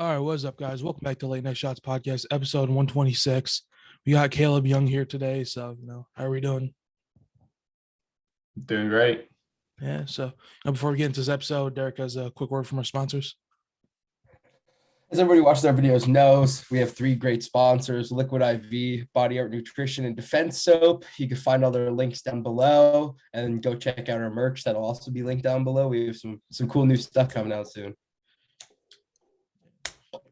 All right, what's up, guys? Welcome back to Late Night Shots Podcast, episode 126. We got Kaleb Young here today, so how are we doing? Doing great. Yeah, so before we get into this episode, Derek has a quick word from our sponsors. As everybody watches our videos knows, we have three great sponsors: Liquid IV, Body Art Nutrition, and Defense Soap. You can find all their links down below, and go check out our merch. That'll also be linked down below. We have some cool new stuff coming out soon.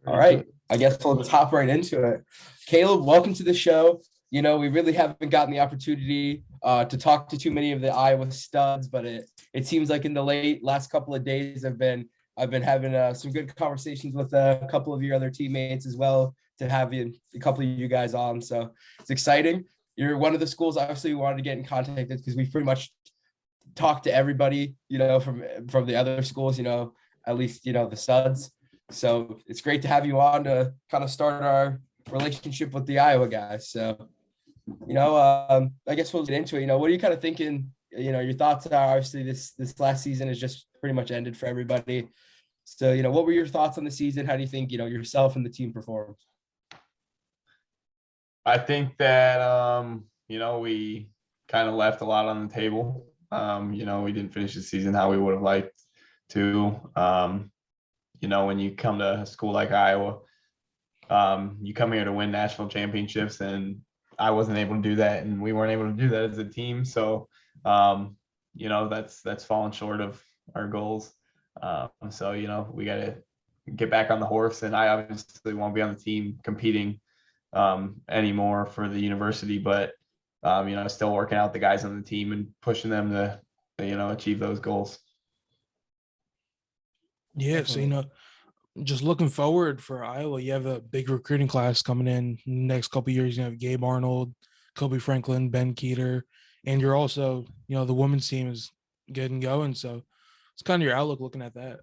All right, I guess we'll just hop right into it. Kaleb, welcome to the show. We really haven't gotten the opportunity to talk to too many of the Iowa studs, but it seems like in the last couple of days, I've been having some good conversations with a couple of your other teammates as well, to have a couple of you guys on. So it's exciting. You're one of the schools obviously we wanted to get in contact with, because we pretty much talked to everybody, from the other schools, at least, the studs. So it's great to have you on to kind of start our relationship with the Iowa guys. So, I guess we'll get into it. What are you kind of thinking? Your thoughts are, obviously this last season has just pretty much ended for everybody. So, what were your thoughts on the season? How do you think, yourself and the team performed? I think that, we kind of left a lot on the table. We didn't finish the season how we would have liked to. When you come to a school like Iowa, you come here to win national championships, and I wasn't able to do that, and we weren't able to do that as a team. So, that's fallen short of our goals. So, we got to get back on the horse, and I obviously won't be on the team competing anymore for the university, but, still working out the guys on the team and pushing them to achieve those goals. Yeah, so just looking forward for Iowa, you have a big recruiting class coming in next couple of years. You have Gabe Arnold, Kobe Franklin, Ben Keeter, and you're also, the women's team is getting going. So it's kind of your outlook looking at that.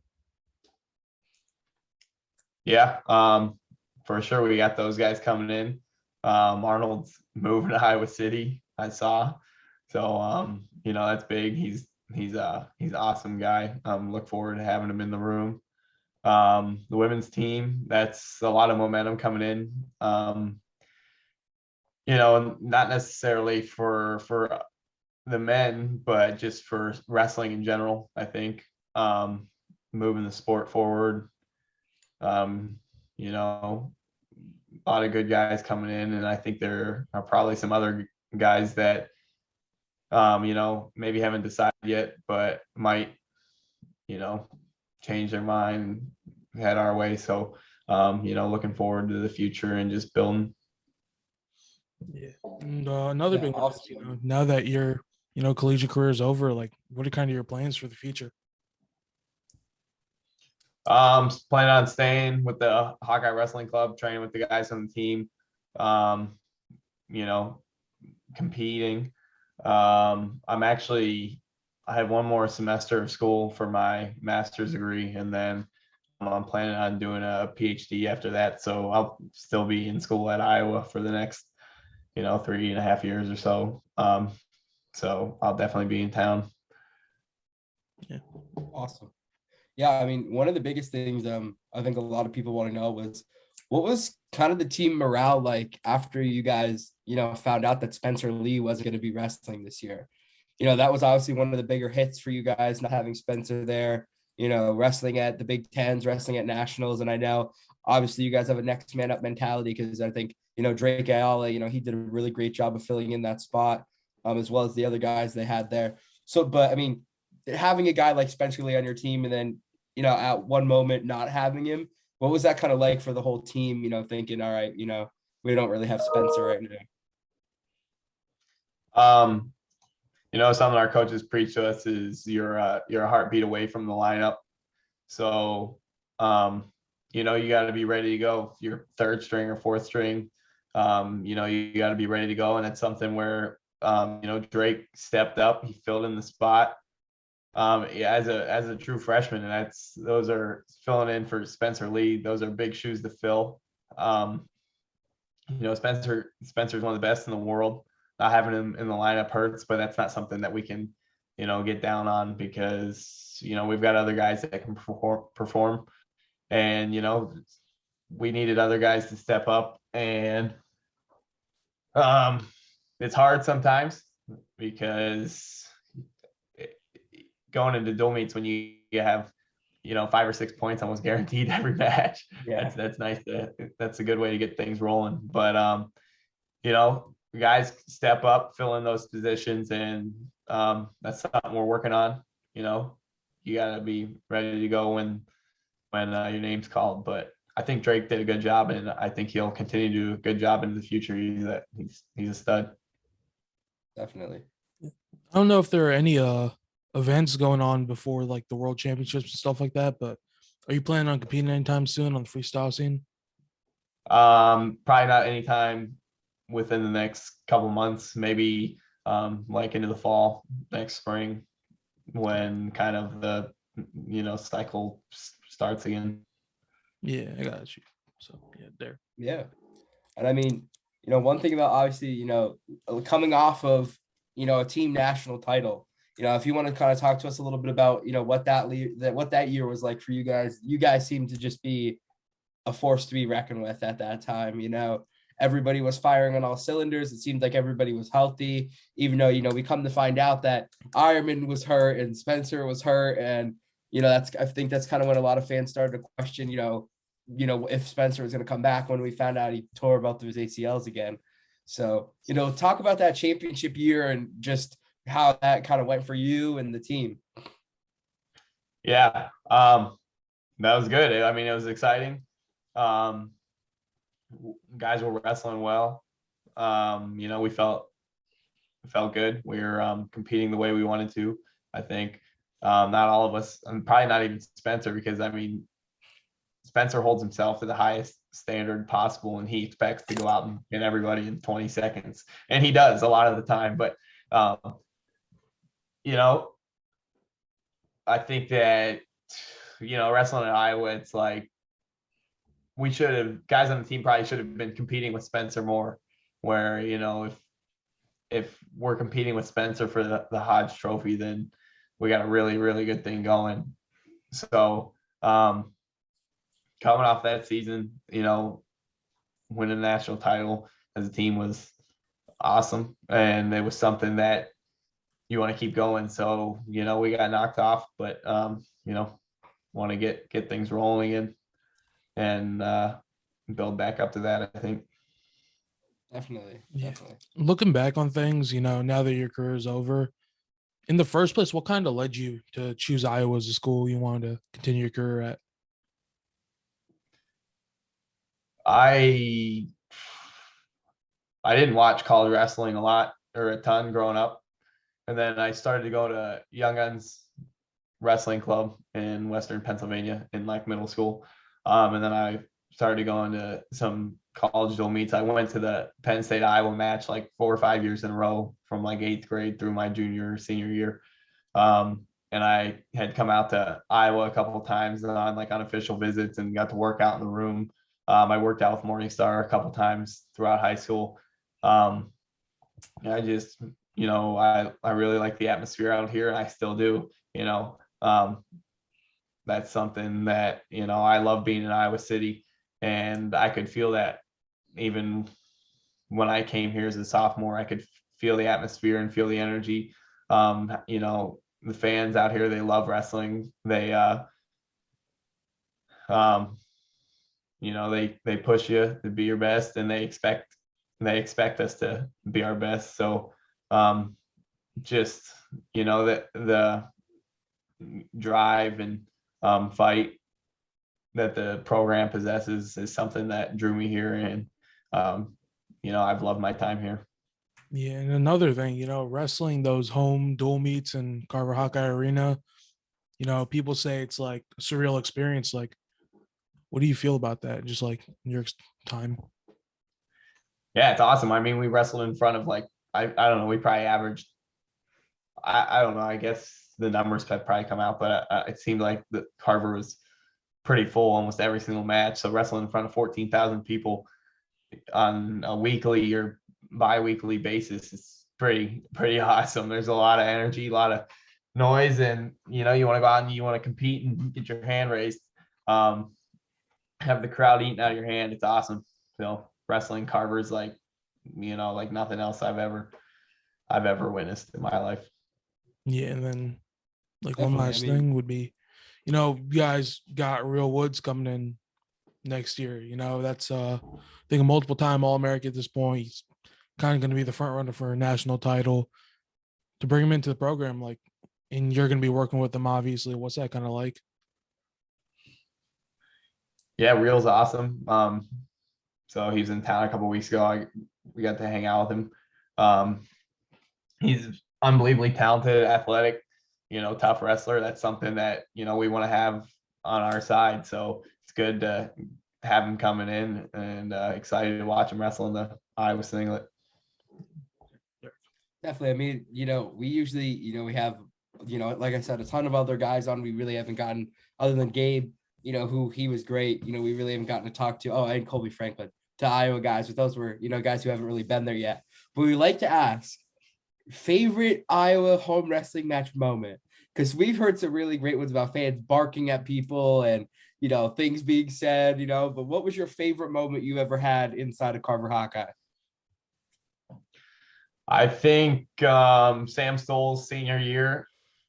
Yeah, for sure. We got those guys coming in. Arnold's moving to Iowa City, I saw. So, that's big. He's an awesome guy. Look forward to having him in the room. The women's team, that's a lot of momentum coming in. Not necessarily for the men, but just for wrestling in general, I think. Moving the sport forward. A lot of good guys coming in, and I think there are probably some other guys that maybe haven't decided yet, but might change their mind, head our way. So looking forward to the future and just building. Yeah. And another big one is, now that your collegiate career is over, like, what are kind of your plans for the future? Planning on staying with the Hawkeye Wrestling Club, training with the guys on the team, competing. I have one more semester of school for my master's degree, and then I'm planning on doing a PhD after that. So I'll still be in school at Iowa for the next, 3.5 years or so. So I'll definitely be in town. Yeah. Awesome. Yeah, I mean, one of the biggest things I think a lot of people want to know was, what was kind of the team morale like after you guys, found out that Spencer Lee wasn't going to be wrestling this year? That was obviously one of the bigger hits for you guys, not having Spencer there, wrestling at the Big Tens, wrestling at nationals. And I know obviously you guys have a next man up mentality, because I think, Drake Ayala, he did a really great job of filling in that spot, as well as the other guys they had there. So, but I mean, having a guy like Spencer Lee on your team, and then, at one moment not having him, what was that kind of like for the whole team, thinking, all right, we don't really have Spencer right now? Something our coaches preach to us is you're a heartbeat away from the lineup. So, you got to be ready to go. If you're third string or fourth string, you got to be ready to go. And it's something where, Drake stepped up. He filled in the spot. As a true freshman, and those are filling in for Spencer Lee. Those are big shoes to fill. Spencer's one of the best in the world. Not having him in the lineup hurts, but that's not something that we can, get down on, because, we've got other guys that can perform. And, we needed other guys to step up, and it's hard sometimes because going into dual meets when you have 5 or 6 points almost guaranteed every match. Yeah. That's nice. That's a good way to get things rolling. But guys step up, fill in those positions, and that's something we're working on. You gotta be ready to go when your name's called. But I think Drake did a good job, and I think he'll continue to do a good job into the future. He's a stud. Definitely. I don't know if there are any events going on before like the World Championships and stuff like that, but are you planning on competing anytime soon on the freestyle scene? Probably not anytime within the next couple months, maybe like into the fall, next spring, when kind of the cycle starts again. Yeah, I got you. So yeah, there. Yeah. And I mean, one thing about obviously, coming off of, a team national title, if you want to kind of talk to us a little bit about, what that year was like for you guys. You guys seem to just be a force to be reckoned with at that time. Everybody was firing on all cylinders. It seemed like everybody was healthy, even though, we come to find out that Ironman was hurt and Spencer was hurt. And, I think that's kind of when a lot of fans started to question, if Spencer was going to come back when we found out he tore both of his ACLs again. So, talk about that championship year and just how that kind of went for you and the team. Yeah. That was good. I mean, it was exciting. Guys were wrestling well. We felt good. We were competing the way we wanted to. I think not all of us, and probably not even Spencer, because I mean, Spencer holds himself to the highest standard possible, and he expects to go out and get everybody in 20 seconds, and he does a lot of the time. But I think that wrestling in Iowa, it's like guys on the team probably should have been competing with Spencer more, where, if we're competing with Spencer for the Hodge Trophy, then we got a really, really good thing going. So coming off that season, winning a national title as a team was awesome. And it was something that you want to keep going. So, we got knocked off, but, want to get things rolling and build back up to that, I think. Definitely. Yeah. Looking back on things, now that your career is over, in the first place, what kind of led you to choose Iowa as a school you wanted to continue your career at? I didn't watch college wrestling a lot or a ton growing up. And then I started to go to Young Guns Wrestling Club in Western Pennsylvania in like middle school. And then I started going to some college dual meets. I went to the Penn State Iowa match like 4 or 5 years in a row from like 8th grade through my senior year. And I had come out to Iowa a couple of times on like unofficial visits and got to work out in the room. I worked out with Morningstar a couple of times throughout high school. I just, I really like the atmosphere out here, and I still do. That's something that, I love being in Iowa City, and I could feel that even when I came here as a sophomore. I could feel the atmosphere and feel the energy. The fans out here, they love wrestling. They they push you to be your best, and they expect us to be our best. So just that the drive and fight that the program possesses is something that drew me here, and I've loved my time here. Yeah, and another thing, wrestling those home dual meets in Carver Hawkeye Arena, people say it's like a surreal experience. Like, what do you feel about that? Just like your time? Yeah, it's awesome. I mean, we wrestled in front of like, I don't know, we probably averaged, I don't know, I guess the numbers have probably come out, but it seemed like the Carver was pretty full almost every single match. So wrestling in front of 14,000 people on a weekly or bi-weekly basis is pretty awesome. There's a lot of energy, a lot of noise, and you want to go out and you want to compete and get your hand raised. have the crowd eating out of your hand. It's awesome. Wrestling Carver's like nothing else I've ever witnessed in my life. Yeah, and then like one Definitely. I last mean, thing would be, you guys got Real Woods coming in next year. That's I think a multiple time All-American at this point. He's kind of going to be the front runner for a national title. To bring him into the program, like, and you're going to be working with him, obviously. What's that kind of like? Yeah, Real's awesome. So he was in town a couple weeks ago. We got to hang out with him. Um, he's unbelievably talented, athletic, tough wrestler. That's something that, we want to have on our side. So it's good to have him coming in, and excited to watch him wrestle in the Iowa singlet. definitely. I mean, we usually, we have, like I said, a ton of other guys on. We really haven't gotten, other than Gabe, who he was great. We really haven't gotten to talk to. Oh, and Colby Franklin, to Iowa guys. But those were, guys who haven't really been there yet. But we like to ask, favorite Iowa home wrestling match moment, because we've heard some really great ones about fans barking at people and things being said. But what was your favorite moment you ever had inside of Carver Hawkeye? I think Sam Stoll's senior year,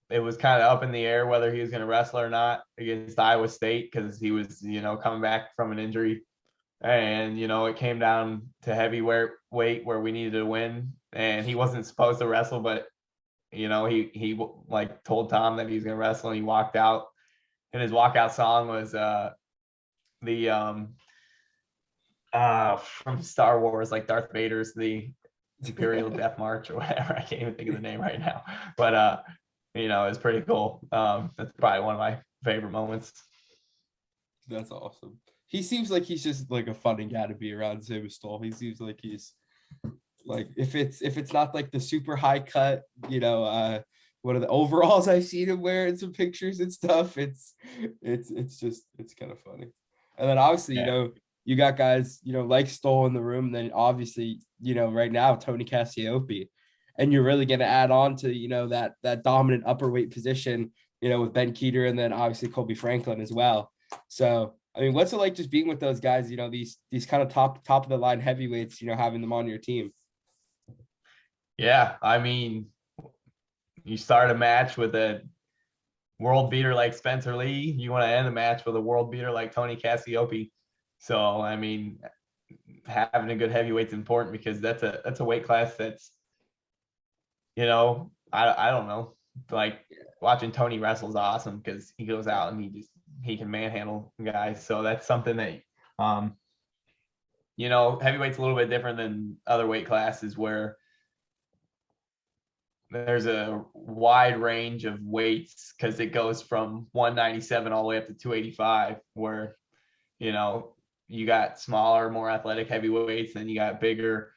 it was kind of up in the air whether he was going to wrestle or not against Iowa State, because he was, coming back from an injury. And, it came down to heavyweight where we needed to win. And he wasn't supposed to wrestle, but, he like told Tom that he was going to wrestle, and he walked out. And his walkout song was the from Star Wars, like Darth Vader's the Imperial Death March or whatever. I can't even think of the name right now, but it's pretty cool. That's probably one of my favorite moments. That's awesome. He seems like he's just like a funny guy to be around. Sam Stoll. He seems like like if it's not like the super high cut, one of the overalls I've seen him wear in some pictures and stuff. It's kind of funny. And then obviously, Yeah. you got guys, like Stoll in the room. And then obviously, right now, Tony Cassiope. And you're really going to add on to, that dominant upper weight position, with Ben Keeter, and then obviously Colby Franklin as well. So, I mean, what's it like just being with those guys, these kind of top of the line heavyweights, having them on your team? Yeah. I mean, you start a match with a world beater like Spencer Lee, you want to end the match with a world beater like Tony Cassiope. So, I mean, having a good heavyweight's important, because that's a weight class that's, I don't know, like watching Tony wrestle is awesome, because he goes out and he can manhandle guys. So that's something that, heavyweight's a little bit different than other weight classes, where there's a wide range of weights, because it goes from 197 all the way up to 285, where, you got smaller, more athletic heavyweights, and you got bigger,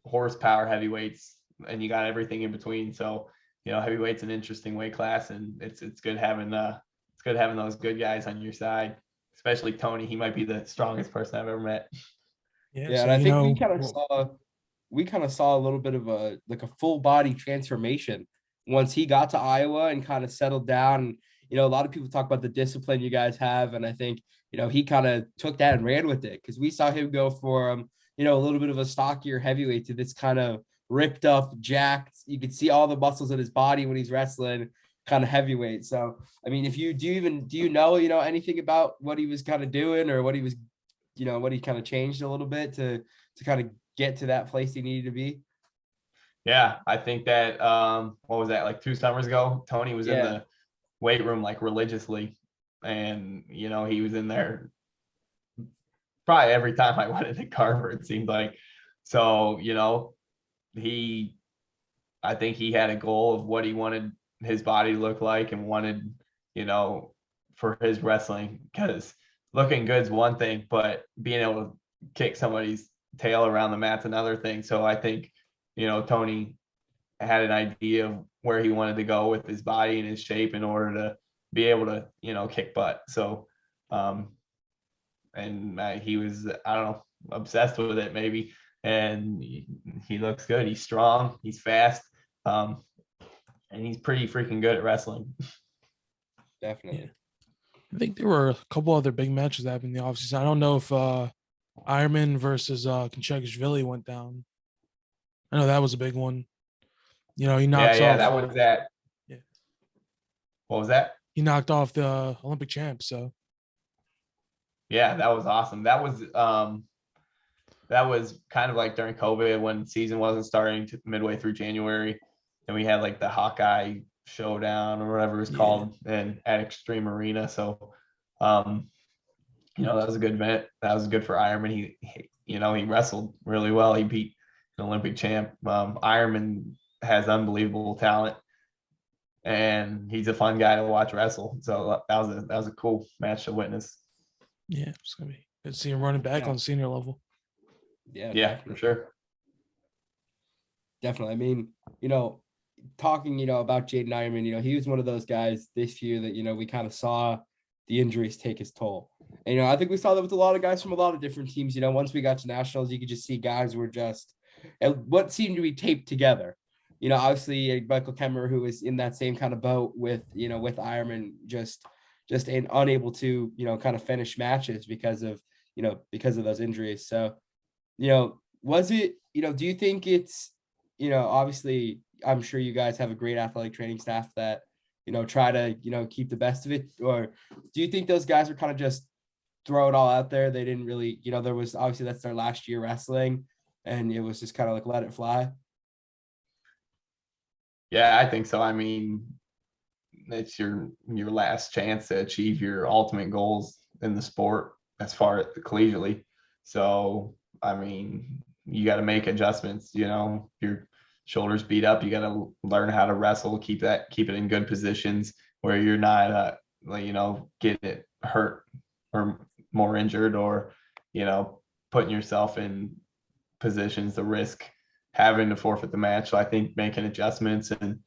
horsepower heavyweights, and you got everything in between. So, heavyweight's an interesting weight class, and it's good having those good guys on your side, especially Tony. He might be the strongest person I've ever met. Yeah, Yeah, so and I think we kind of saw a little bit of a full body transformation once he got to Iowa and kind of settled down. A lot of people talk about the discipline you guys have, and I think he kind of took that and ran with it, because we saw him go from a little bit of a stockier heavyweight to this kind of ripped up, jacked. You could see all the muscles in his body when he's wrestling, kind of heavyweight. So I mean, if you do you know anything about what he was kind of doing, or what he was, what he kind of changed a little bit to kind of get to that place he needed to be? Yeah, I think that what was that, like 2 summers ago? Tony was in Yeah. the weight room like religiously, and he was in there probably every time I went into Carver, it seemed like. So, he I think he had a goal of what he wanted his body to look like, and wanted, for his wrestling, because looking good's one thing, but being able to kick somebody's tail around the mat's another thing. So I think, Tony had an idea of where he wanted to go with his body and his shape in order to be able to, kick butt. So, and he was, I don't know, obsessed with it maybe. And he looks good. He's strong. He's fast. And he's pretty freaking good at wrestling. Definitely. I think there were a couple other big matches that happened in the offseason. I don't know if Ironman versus Konchakishvili went down. I know that was a big one. You know, he Yeah, knocks yeah, off. that was that. Yeah, What was that? he knocked off the Olympic champ. So Yeah, that was awesome. That was kind of like during COVID when season wasn't starting to midway through January, and we had like the Hawkeye Showdown or whatever it was yeah, called, and at Extreme Arena. So, um, that was a good event. That was good for Ironman. He wrestled really well. He beat an Olympic champ. Ironman has unbelievable talent, and he's a fun guy to watch wrestle. So that was a cool match to witness. yeah, it's gonna be good to see him running back Yeah. on senior level. Yeah, Yeah, definitely. for sure. Definitely. I mean, talking, about Jaden Ironman, he was one of those guys this year that, we kind of saw the injuries take his toll. And, I think we saw that with a lot of guys from a lot of different teams. Once we got to nationals, you could just see guys were just what seemed to be taped together. Obviously Michael Kemmer, who was in that same kind of boat with Ironman, just unable to, kind of finish matches because of those injuries. So, was it, do you think it's, obviously, I'm sure you guys have a great athletic training staff that, try to, keep the best of it? Or do you think those guys were kind of just throw it all out there? They didn't really, there was obviously that's their last year wrestling and it was just kind of like let it fly. Yeah, I think so. I mean, it's your last chance to achieve your ultimate goals in the sport as far as collegiately. So, I mean, you got to make adjustments. Your shoulders beat up. You got to learn how to wrestle, keep it in good positions where you're not, getting it hurt or more injured, or putting yourself in positions to risk having to forfeit the match. So I think making adjustments and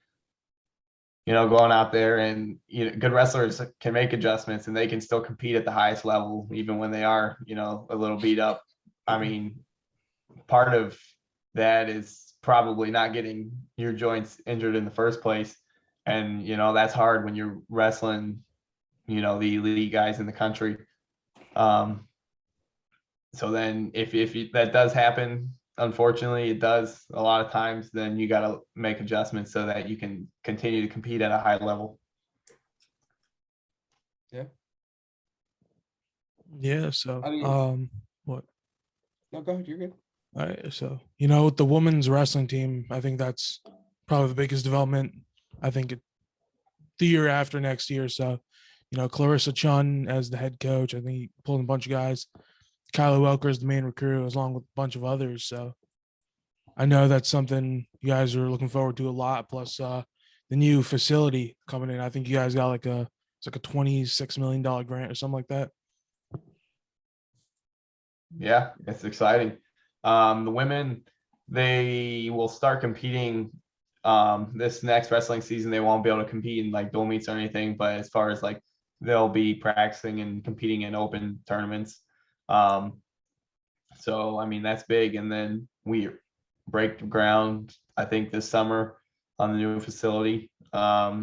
going out there, and good wrestlers can make adjustments and they can still compete at the highest level, even when they are, a little beat up. I mean, part of that is probably not getting your joints injured in the first place. And, that's hard when you're wrestling, the elite guys in the country. So then if that does happen, unfortunately it does a lot of times, then you got to make adjustments so that you can continue to compete at a high level. Yeah. Yeah. So I mean, what? no, go ahead. You're good. All right. So with the women's wrestling team, I think that's probably the biggest development. I think the year after next year. So, Clarissa Chun as the head coach. I think he pulled in a bunch of guys. Kylie Welker is the main recruit, along with a bunch of others. So I know that's something you guys are looking forward to a lot. Plus, the new facility coming in. I think you guys got it's like a $26 million grant or something like that. Yeah, it's exciting. The women, they will start competing this next wrestling season. They won't be able to compete in like dual meets or anything, but as far as like they'll be practicing and competing in open tournaments. So I mean that's big. And then we break ground, I think, this summer on the new facility. A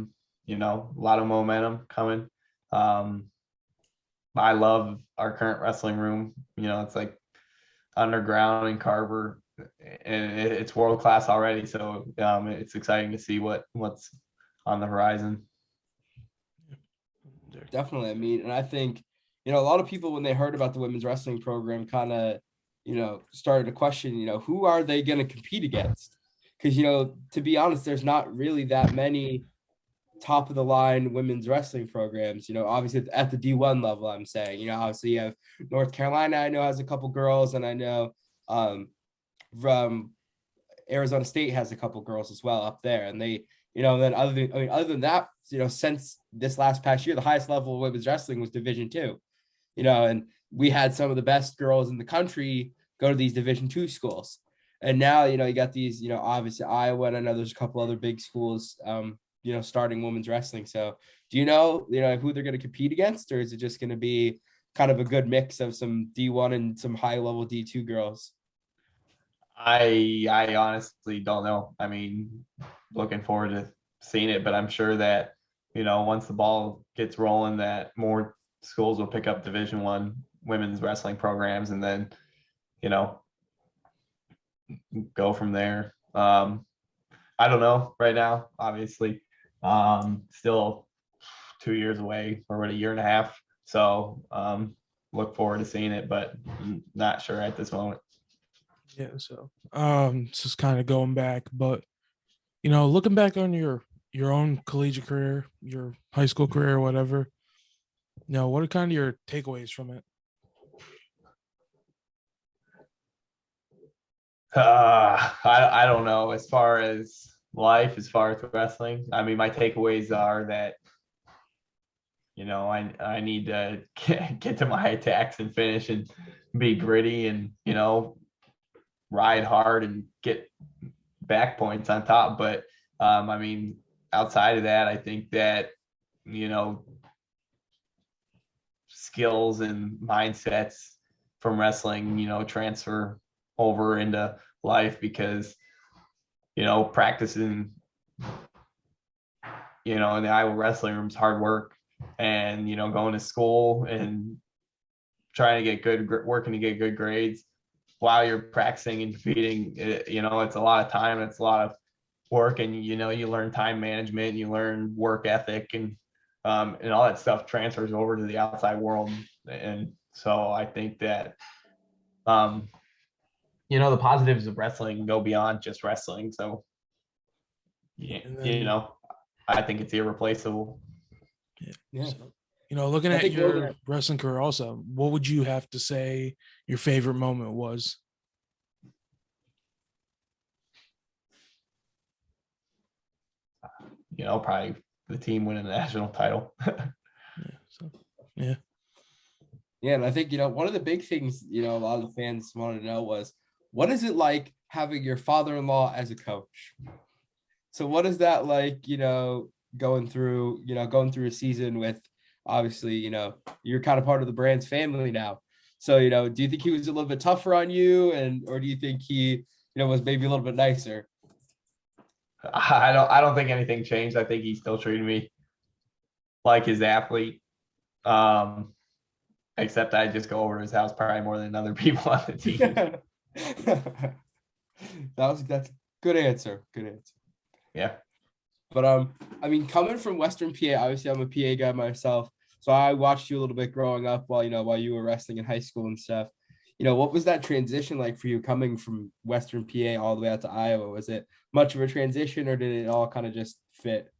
lot of momentum coming. I love our current wrestling room. It's like underground in Carver, and it's world class already. So it's exciting to see what's on the horizon. Definitely. I mean, and I think, a lot of people, when they heard about the women's wrestling program, kind of, started to question, who are they going to compete against? Because, to be honest, there's not really that many top of the line women's wrestling programs, obviously at the D1 level, I'm saying, obviously you have North Carolina, I know has a couple girls, and I know from Arizona State has a couple girls as well up there. And they, then other than that, since this last past year, the highest level of women's wrestling was Division II, and we had some of the best girls in the country go to these Division II schools. And now, you got these, obviously Iowa, and I know there's a couple other big schools, starting women's wrestling. So do who they're going to compete against, or is it just going to be kind of a good mix of some D1 and some high level D2 girls? I honestly don't know. I mean, looking forward to seeing it, but I'm sure that once the ball gets rolling, that more schools will pick up Division I women's wrestling programs, and then, you know, go from there. I don't know right now, obviously. Still 2 years away, or what, a year and a half. So look forward to seeing it, but not sure at this moment. Yeah, so just kind of going back, but looking back on your own collegiate career, your high school career, whatever, what are kind of your takeaways from it? I don't know. As far as life, as far as wrestling, I mean, my takeaways are that, I need to get to my attacks and finish and be gritty and, ride hard and get back points on top. But I mean, outside of that, I think that, skills and mindsets from wrestling, transfer over into life, because, practicing, in the Iowa wrestling room is hard work, and, going to school and trying to get working to get good grades while you're practicing and competing, it's a lot of time, it's a lot of work, and, you learn time management, you learn work ethic, and all that stuff transfers over to the outside world. And so I think that, the positives of wrestling go beyond just wrestling. So, yeah, And then, I think it's irreplaceable. Yeah. So, looking I at think more your than- wrestling career also, what would you have to say your favorite moment was? Probably the team winning the national title. Yeah. So, yeah. Yeah, and I think, one of the big things, a lot of the fans wanted to know was, what is it like having your father-in-law as a coach? So what is that like, going through a season with, obviously, you're kind of part of the brand's family now. So, do you think he was a little bit tougher on you, or do you think he, was maybe a little bit nicer? I don't think anything changed. I think he still treated me like his athlete. Except I just go over to his house probably more than other people on the team. That's a good answer. Good answer. Yeah. But I mean, coming from Western PA, obviously I'm a PA guy myself. So I watched you a little bit growing up while you were wrestling in high school and stuff. What was that transition like for you coming from Western PA all the way out to Iowa? Was it much of a transition, or did it all kind of just fit?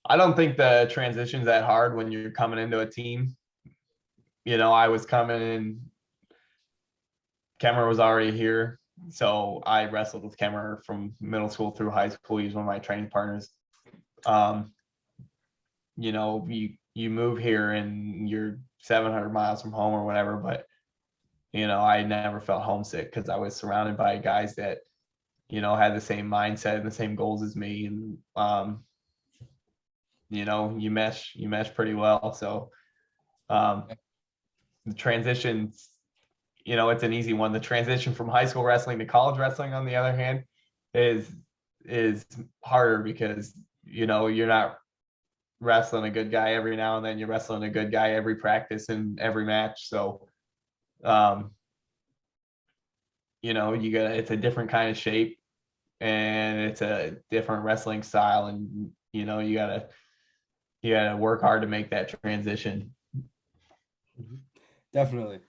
I don't think the transition's that hard when you're coming into a team. I was coming in, Kemmer was already here. So I wrestled with Kemmer from middle school through high school. He was one of my training partners. You move here and you're 700 miles from home or whatever, but, I never felt homesick because I was surrounded by guys that, had the same mindset and the same goals as me. And, you mesh pretty well. So the transitions, it's an easy one. The transition from high school wrestling to college wrestling, on the other hand, is harder because, you're not wrestling a good guy every now and then. You're wrestling a good guy every practice and every match. So, it's a different kind of shape, and it's a different wrestling style, and, you gotta work hard to make that transition. Definitely.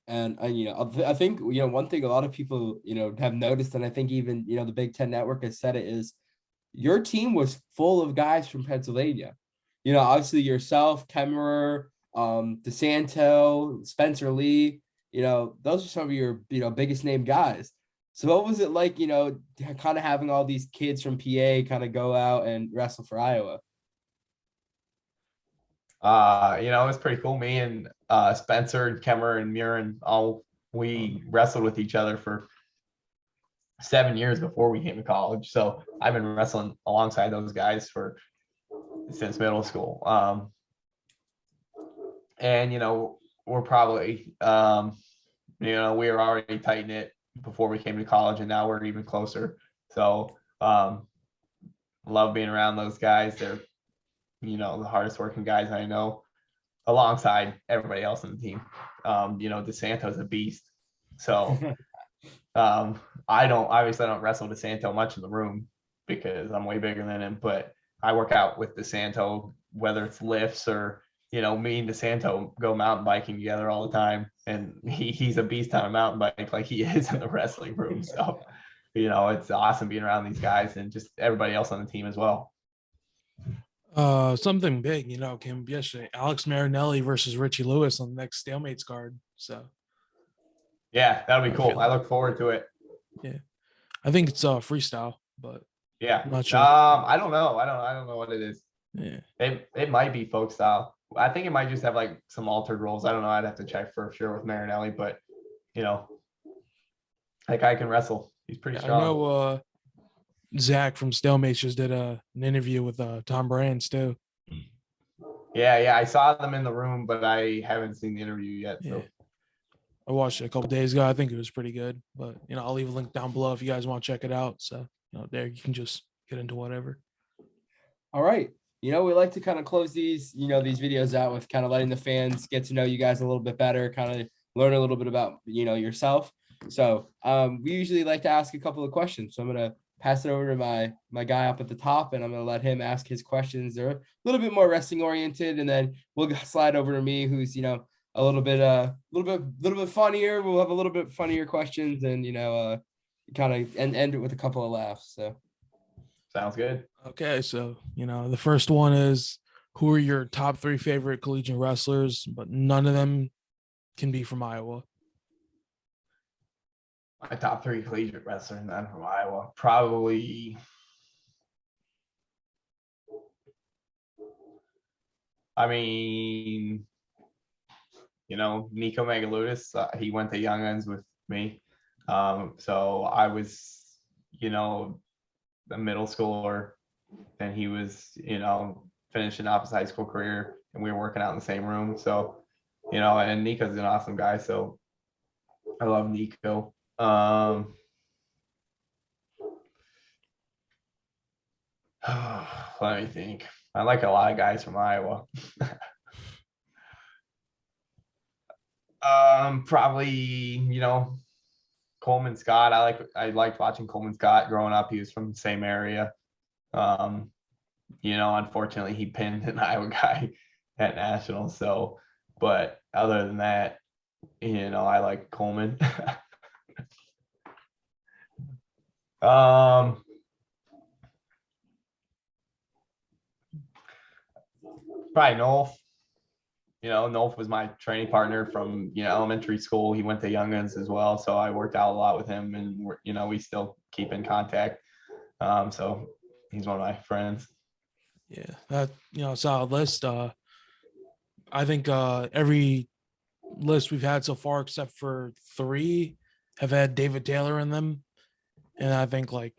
And I think one thing a lot of people have noticed, and I think even the Big Ten Network has said it, is your team was full of guys from Pennsylvania. Obviously yourself, Kemmerer, DeSanto, Spencer Lee. Those are some of your biggest name guys. So what was it like, kind of having all these kids from PA kind of go out and wrestle for Iowa? It's pretty cool. Me and Spencer, Kemmer, and Murin, we wrestled with each other for 7 years before we came to college. So I've been wrestling alongside those guys since middle school. And we're probably we were already tight knit before we came to college, and now we're even closer. So love being around those guys. They're the hardest working guys I know. alongside everybody else on the team. DeSanto's a beast. So I don't wrestle DeSanto much in the room because I'm way bigger than him, but I work out with DeSanto, whether it's lifts or, me and DeSanto go mountain biking together all the time. And he's a beast on a mountain bike like he is in the wrestling room. So, it's awesome being around these guys and just everybody else on the team as well. Something big, came up yesterday. Alex Marinelli versus Richie Lewis on the next Stalemates card. So yeah, that'll be cool. feel I look forward to it. Yeah, I think it's freestyle, but Yeah. I'm not sure. I don't know. I don't know what it is. Yeah, It might be folk style. I think it might just have like some altered rules. I don't know. I'd have to check for sure with Marinelli, but that guy can wrestle. He's pretty I strong. know. Zach from Stalemates just did an interview with Tom Brands too. Yeah. I saw them in the room, but I haven't seen the interview yet. So. Yeah. I watched it a couple days ago. I think it was pretty good, but I'll leave a link down below if you guys want to check it out. So there you can just get into whatever. All right. We like to kind of close these videos out with kind of letting the fans get to know you guys a little bit better, kind of learn a little bit about, yourself. So we usually like to ask a couple of questions. So I'm going to pass it over to my guy up at the top, and I'm going to let him ask his questions. They're a little bit more wrestling oriented, and then we'll slide over to me, who's, a little bit funnier. We'll have a little bit funnier questions and, kind of end it with a couple of laughs. So. Sounds good. Okay, so the first one is, who are your top 3 favorite collegiate wrestlers, but none of them can be from Iowa? My top 3 collegiate wrestlers, none from Iowa. Probably. I mean, Nico Megaludis, he went to Young Uns with me. So I was, a middle schooler, and he was, finishing off his high school career, and we were working out in the same room. So, and Nico's an awesome guy. So I love Nico. Let me think. I like a lot of guys from Iowa. Probably, Coleman Scott. I liked watching Coleman Scott growing up. He was from the same area. Unfortunately he pinned an Iowa guy at nationals. So, but other than that, I like Coleman. Probably Nolf. Nolf was my training partner from, elementary school. He went to Young Uns as well. So I worked out a lot with him, and we still keep in contact. So he's one of my friends. Yeah, that, solid list. I think every list we've had so far, except for 3, have had David Taylor in them. And I think like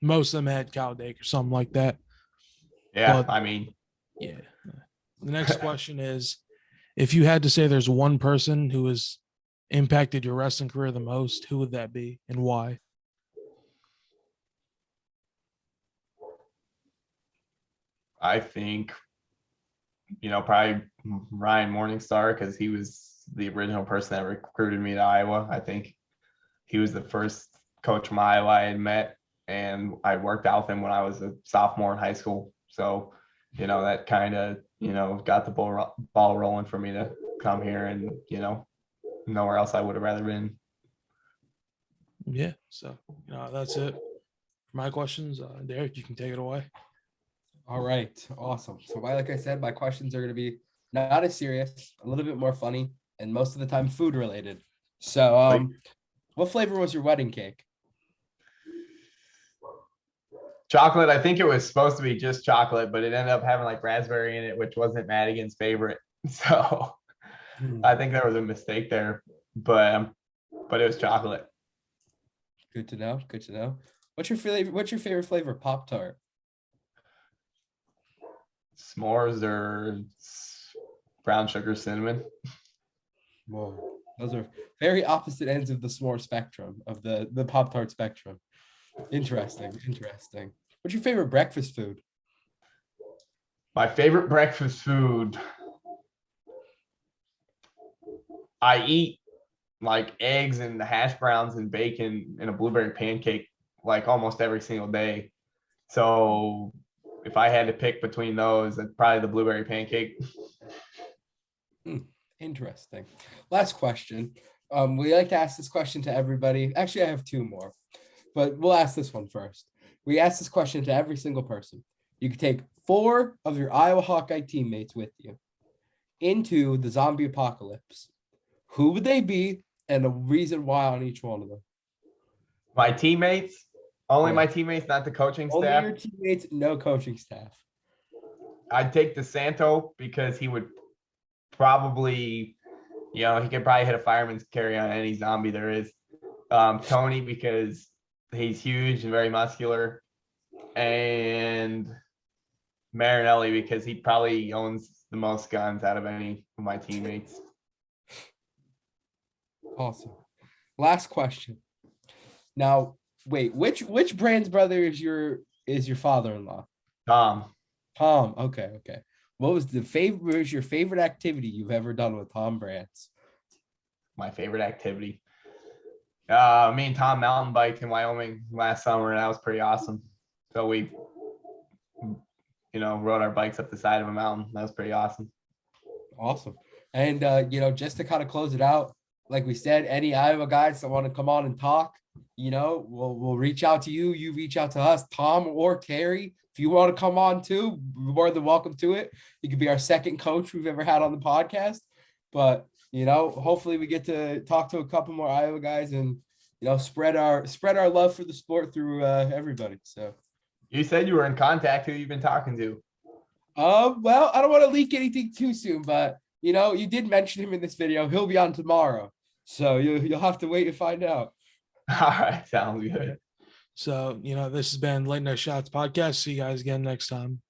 most of them had Cal Dake or something like that. Yeah, but, yeah. The next question is, if you had to say there's one person who has impacted your wrestling career the most, who would that be and why? I think, probably Ryan Morningstar, because he was the original person that recruited me to Iowa. I think he was the first coach from Iowa I had met, and I worked out with him when I was a sophomore in high school. So, that kind of, got the ball rolling for me to come here, and, nowhere else I would have rather been. Yeah. So, that's it for my questions. Derek, you can take it away. All right. Awesome. So like I said, my questions are going to be not as serious, a little bit more funny, and most of the time food related. So what flavor was your wedding cake? Chocolate. I think it was supposed to be just chocolate, but it ended up having like raspberry in it, which wasn't Madigan's favorite. So I think there was a mistake there, but it was chocolate. Good to know. Good to know. What's your favorite flavor of Pop-Tart? S'mores or brown sugar cinnamon. Whoa. Those are very opposite ends of the s'more spectrum, of the Pop-Tart spectrum. Interesting. What's your favorite breakfast food? My favorite breakfast food. I eat like eggs and hash browns and bacon and a blueberry pancake like almost every single day. So if I had to pick between those, then probably the blueberry pancake. Interesting. Last question. We like to ask this question to everybody. Actually, I have two more, but we'll ask this one first. We ask this question to every single person. You could take 4 of your Iowa Hawkeye teammates with you into the zombie apocalypse. Who would they be, and the reason why on each one of them? My teammates, only Yeah. my teammates, not the coaching Only staff. your teammates, no coaching staff. I'd take DeSanto because he would probably, he could probably hit a fireman's carry on any zombie there is. Tony because he's huge and very muscular, and Marinelli because he probably owns the most guns out of any of my teammates. Awesome. Last question. Now, wait, which Brand's brother is your father-in-law? Tom, Tom. Okay. What was your favorite activity you've ever done with Tom Brands? my favorite activity. Me and Tom mountain biked in Wyoming last summer, and that was pretty awesome. So we, rode our bikes up the side of a mountain. That was pretty awesome. Awesome. And just to kind of close it out, like we said, any Iowa guys that want to come on and talk, we'll reach out to you. You reach out to us, Tom or Carrie. If you want to come on too, you're more than welcome to it. You could be our second coach we've ever had on the podcast. But hopefully we get to talk to a couple more Iowa guys and spread our love for the sport through everybody. So you said you were in contact. Who you've been talking to? Well, I don't want to leak anything too soon, but you did mention him in this video. He'll be on tomorrow, so you'll have to wait and find out. All right, sounds good. So, this has been Late Night Shots podcast. See you guys again next time.